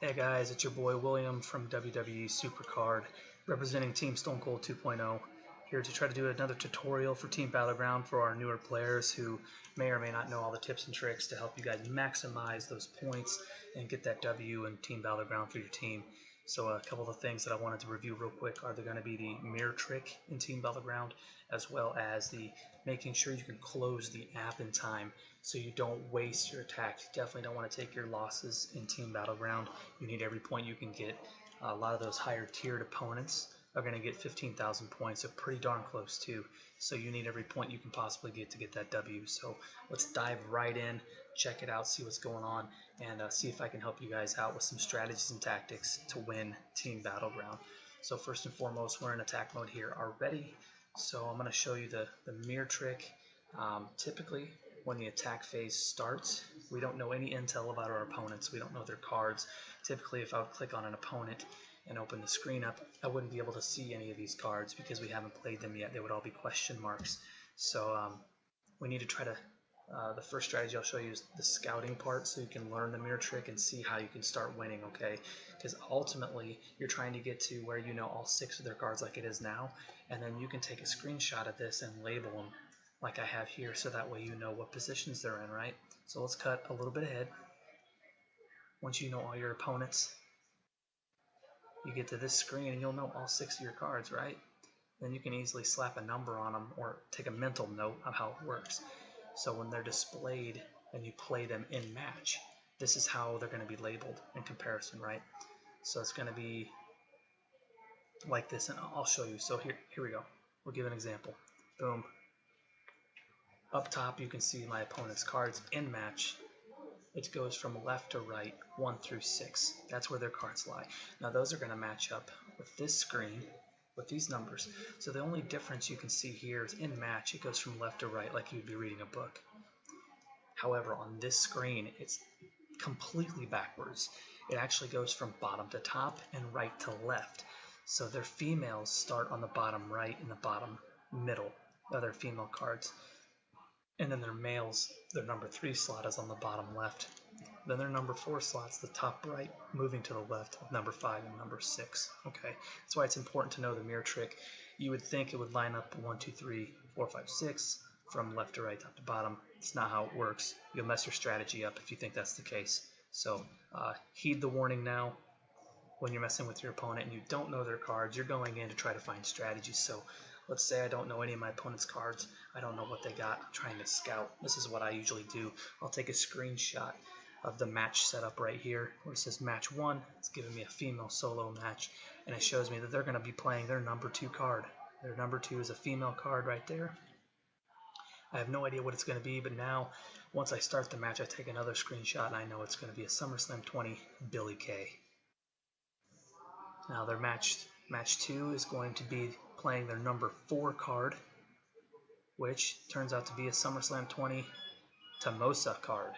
Hey guys, it's your boy William from WWE Supercard, representing Team Stone Cold 2.0, here to try to do another tutorial for Team Battleground for our newer players who may or may not know all the tips and tricks to help you guys maximize those points and get that W in Team Battleground for your team. So a couple of things that I wanted to review real quick are going to be the mirror trick in Team Battleground, as well as the making sure you can close the app in time so you don't waste your attack. You definitely don't want to take your losses in Team Battleground. You need every point you can get. A lot of those higher tiered opponents are going to get 15,000 points, so pretty darn close too. So you need every point you can possibly get to get that W. So let's dive right in, check it out, see what's going on, and see if I can help you guys out with some strategies and tactics to win Team Battleground. So first and foremost, we're in attack mode here already. So I'm going to show you the mirror trick. Typically, when the attack phase starts, we don't know any intel about our opponents. We don't know their cards. Typically, if I would click on an opponent and open the screen up, I wouldn't be able to see any of these cards because we haven't played them yet. They would all be question marks. So we need to try to, the first strategy I'll show you is the scouting part, so you can learn the mirror trick and see how you can start winning, okay? Because ultimately, you're trying to get to where you know all 6 of their cards like it is now, and then you can take a screenshot of this and label them like I have here, so that way you know what positions they're in, right? So let's cut a little bit ahead. Once you know all your opponents, you get to this screen and you'll know all 6 of your cards, right? Then you can easily slap a number on them or take a mental note of how it works. So when they're displayed and you play them in match, this is how they're going to be labeled in comparison, right? So it's going to be like this, and I'll show you. So here we go. We'll give an example. Boom. Up top, you can see my opponent's cards in match. It goes from left to right, 1 through 6. That's where their cards lie. Now those are going to match up with this screen, with these numbers. So the only difference you can see here is in match, it goes from left to right like you'd be reading a book. However, on this screen, it's completely backwards. It actually goes from bottom to top and right to left. So their females start on the bottom right and the bottom middle, other female cards. And then their males, their number 3 slot is on the bottom left. Then their number 4 slot's the top right, moving to the left with number 5 and number 6. Okay, that's why it's important to know the mirror trick. You would think it would line up 1, 2, 3, 4, 5, 6 from left to right, top to bottom. It's not how it works. You'll mess your strategy up if you think that's the case. So heed the warning now. When you're messing with your opponent and you don't know their cards, you're going in to try to find strategies. So let's say I don't know any of my opponent's cards. I don't know what they got. I'm trying to scout. This is what I usually do. I'll take a screenshot of the match setup right here where it says match 1. It's giving me a female solo match, and it shows me that they're going to be playing their number 2 card. Their number 2 is a female card right there. I have no idea what it's going to be, but now once I start the match, I take another screenshot and I know it's going to be a SummerSlam 20 Billy Kay. Now their match 2 is going to be playing their number 4 card, which turns out to be a SummerSlam 20 Tamosa card.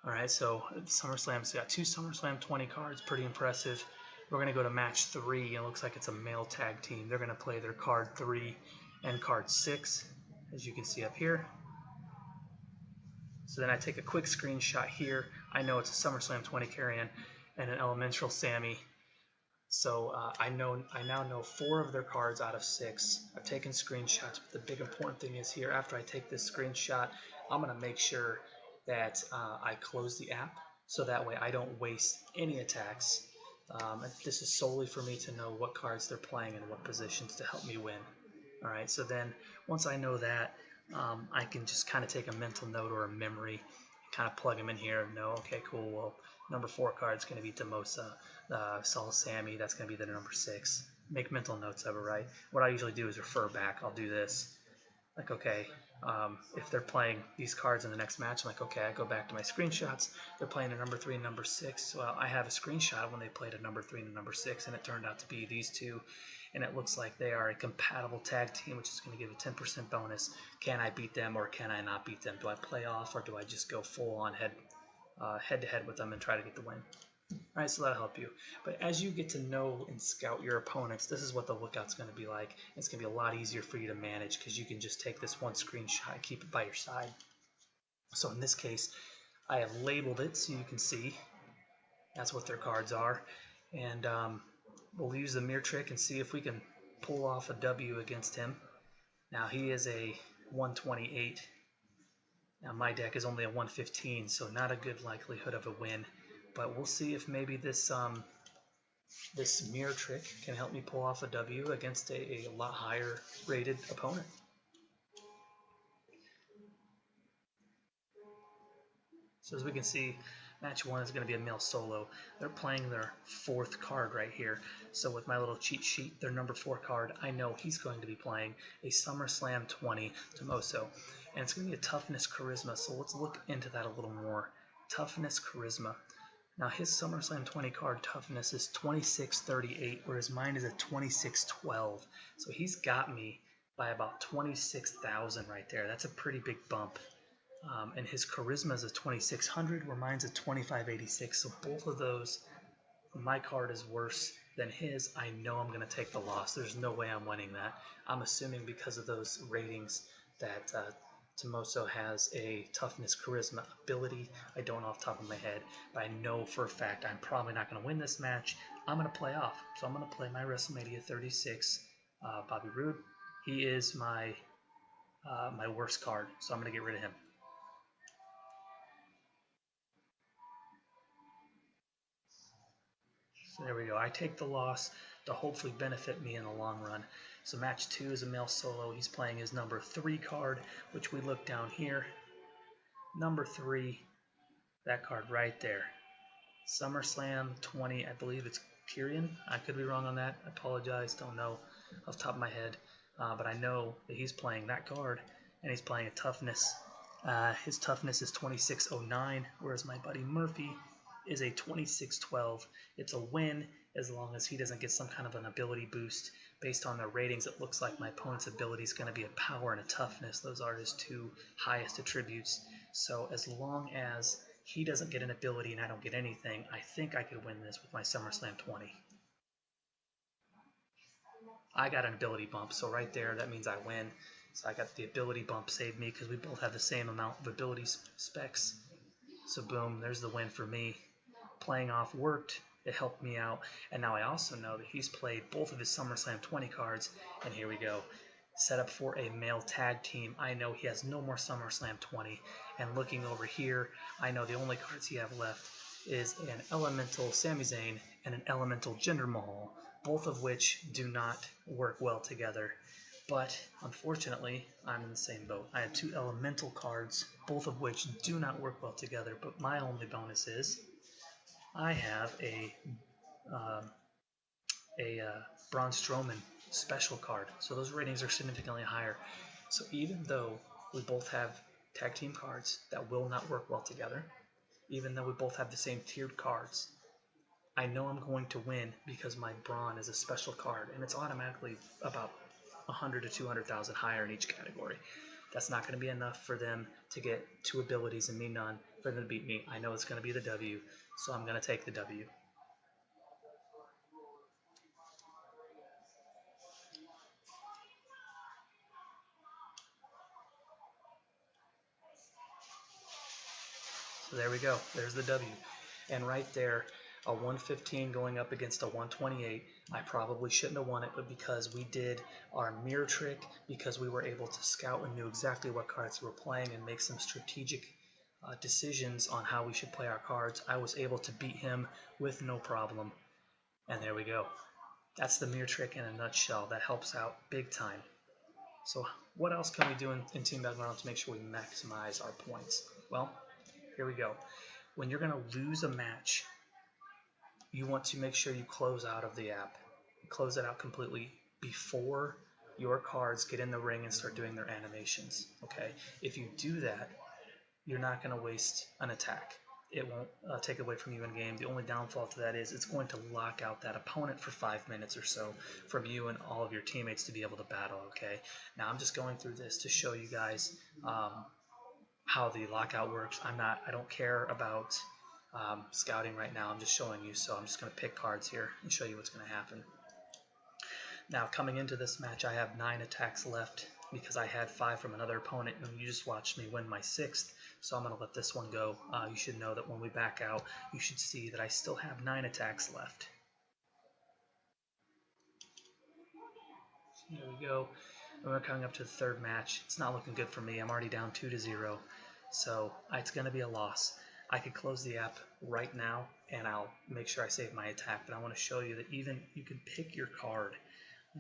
Alright, so SummerSlam's got 2 SummerSlam 20 cards, pretty impressive. We're going to go to match 3. It looks like it's a male tag team. They're going to play their card 3 and card 6, as you can see up here. So then I take a quick screenshot here. I know it's a SummerSlam 20 carry-in and an Elemental Sammy. So I now know 4 of their cards out of 6. I've taken screenshots, but the big important thing is here, after I take this screenshot, I'm going to make sure that I close the app, so that way I don't waste any attacks. This is solely for me to know what cards they're playing and what positions to help me win. Alright, so then once I know that, I can just kind of take a mental note or a memory, kind of plug them in here and know, okay, cool, well, number 4 card is going to be Demosa. Saul Sammy, that's going to be the number 6. Make mental notes of it, right? What I usually do is refer back. I'll do this. Like, okay, if they're playing these cards in the next match, I'm like, okay, I go back to my screenshots. They're playing a number 3 and number 6. Well, I have a screenshot when they played a number 3 and a number 6, and it turned out to be these 2. And it looks like they are a compatible tag team, which is going to give a 10% bonus. Can I beat them or can I not beat them? Do I play off or do I just go full on head-to-head with them and try to get the win? Alright, so that'll help you. But as you get to know and scout your opponents, this is what the lookout's going to be like. It's going to be a lot easier for you to manage because you can just take this one screenshot and keep it by your side. So in this case, I have labeled it so you can see That's what their cards are. And we'll use the mirror trick and see if we can pull off a W against him. Now he is a 128. Now my deck is only a 115, so not a good likelihood of a win. But we'll see if maybe this this mirror trick can help me pull off a W against a lot higher rated opponent. So as we can see, match 1 is going to be a male solo. They're playing their 4th card right here. So with my little cheat sheet, their number 4 card, I know he's going to be playing a SummerSlam 20 Tomoso. And it's going to be a Toughness Charisma, so let's look into that a little more. Toughness Charisma. Now his SummerSlam 20 card toughness is 2638, whereas mine is a 2612. So he's got me by about 26,000 right there. That's a pretty big bump. And his charisma is a 2600, where mine's a 2586. So both of those, my card is worse than his. I know I'm going to take the loss. There's no way I'm winning that. I'm assuming because of those ratings that Tomoso has a toughness charisma ability. I don't off the top of my head, but I know for a fact I'm probably not going to win this match. I'm going to play off. So I'm going to play my WrestleMania 36 Bobby Roode. He is my my worst card, so I'm going to get rid of him. So there we go. I take the loss to hopefully benefit me in the long run. So match 2 is a male solo. He's playing his number 3 card, which we look down here. Number 3, that card right there. SummerSlam 20, I believe it's Kyrian. I could be wrong on that. I apologize. Don't know off the top of my head. But I know that he's playing that card, and he's playing a toughness. His toughness is 2609, whereas my buddy Murphy is a 2612. It's a win as long as he doesn't get some kind of an ability boost. Based on their ratings, it looks like my opponent's ability is going to be a power and a toughness. Those are his 2 highest attributes. So as long as he doesn't get an ability and I don't get anything, I think I could win this with my SummerSlam 20. I got an ability bump, so right there, that means I win. So I got the ability bump saved me because we both have the same amount of ability specs. So boom, there's the win for me. Playing off worked. It helped me out. And now I also know that he's played both of his SummerSlam 20 cards. And here we go. Set up for a male tag team. I know he has no more SummerSlam 20. And looking over here, I know the only cards he have left is an Elemental Sami Zayn and an Elemental Jinder Mahal, both of which do not work well together. But unfortunately, I'm in the same boat. I have 2 Elemental cards, both of which do not work well together. But my only bonus is I have a Braun Strowman special card. So those ratings are significantly higher. So even though we both have tag team cards that will not work well together, even though we both have the same tiered cards, I know I'm going to win because my Braun is a special card, and it's automatically about 100 to 200,000 higher in each category. That's not going to be enough for them to get 2 abilities and me none for them to beat me. I know it's going to be the W, so I'm going to take the W. So there we go. There's the W. And right there, a 115 going up against a 128. I probably shouldn't have won it, but because we did our mirror trick, because we were able to scout and knew exactly what cards we were playing and make some strategic decisions on how we should play our cards, I was able to beat him with no problem. And there we go. That's the mirror trick in a nutshell. That helps out big time. So what else can we do in Team Battleground to make sure we maximize our points? Well, here we go. When you're going to lose a match, you want to make sure you close out of the app. Close it out completely before your cards get in the ring and start doing their animations. Okay? If you do that, you're not going to waste an attack. It won't take away from you in game. The only downfall to that is it's going to lock out that opponent for 5 minutes or so from you and all of your teammates to be able to battle. Okay? Now I'm just going through this to show you guys how the lockout works. I don't care about scouting right now. I'm just showing you, so I'm just going to pick cards here and show you what's going to happen. Now, coming into this match, I have 9 attacks left because I had 5 from another opponent, and you just watched me win my 6th. so I'm going to let this one go. You should know that when we back out, you should see that I still have 9 attacks left. So there we go. And we're coming up to the third match. It's not looking good for me. I'm already down 2-0, so it's going to be a loss. I could close the app right now, and I'll make sure I save my attack, but I want to show you that even you can pick your card.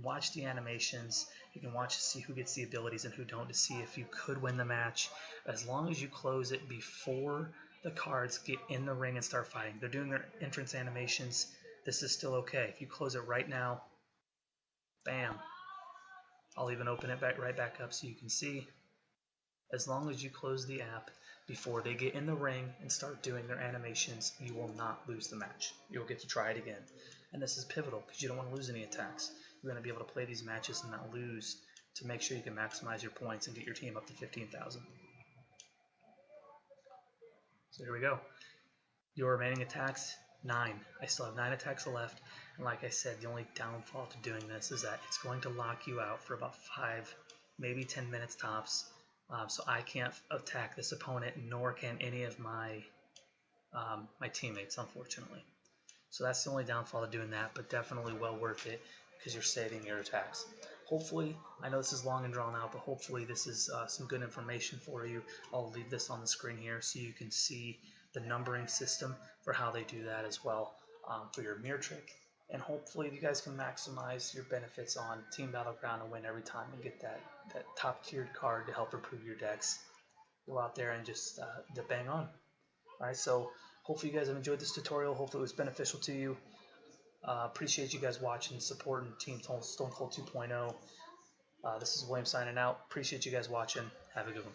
Watch the animations. You can watch to see who gets the abilities and who don't, to see if you could win the match. As long as you close it before the cards get in the ring and start fighting. They're doing their entrance animations. This is still okay. If you close it right now, bam. I'll even open it right back up so you can see. As long as you close the app before they get in the ring and start doing their animations, you will not lose the match. You'll get to try it again. And this is pivotal because you don't want to lose any attacks. You're going to be able to play these matches and not lose to make sure you can maximize your points and get your team up to 15,000. So here we go. Your remaining attacks, 9. I still have 9 attacks left. And like I said, the only downfall to doing this is that it's going to lock you out for about 5, maybe 10 minutes tops. So I can't attack this opponent, nor can any of my my teammates, unfortunately. So that's the only downfall to doing that, but definitely well worth it because you're saving your attacks. Hopefully, I know this is long and drawn out, but hopefully this is some good information for you. I'll leave this on the screen here so you can see the numbering system for how they do that as well for your mirror trick. And hopefully you guys can maximize your benefits on Team Battleground and win every time and get that top tiered card to help improve your decks. Go out there and just bang on. Alright, so hopefully you guys have enjoyed this tutorial. Hopefully it was beneficial to you. Appreciate you guys watching, supporting Team Stone Cold 2.0. This is William signing out. Appreciate you guys watching. Have a good one.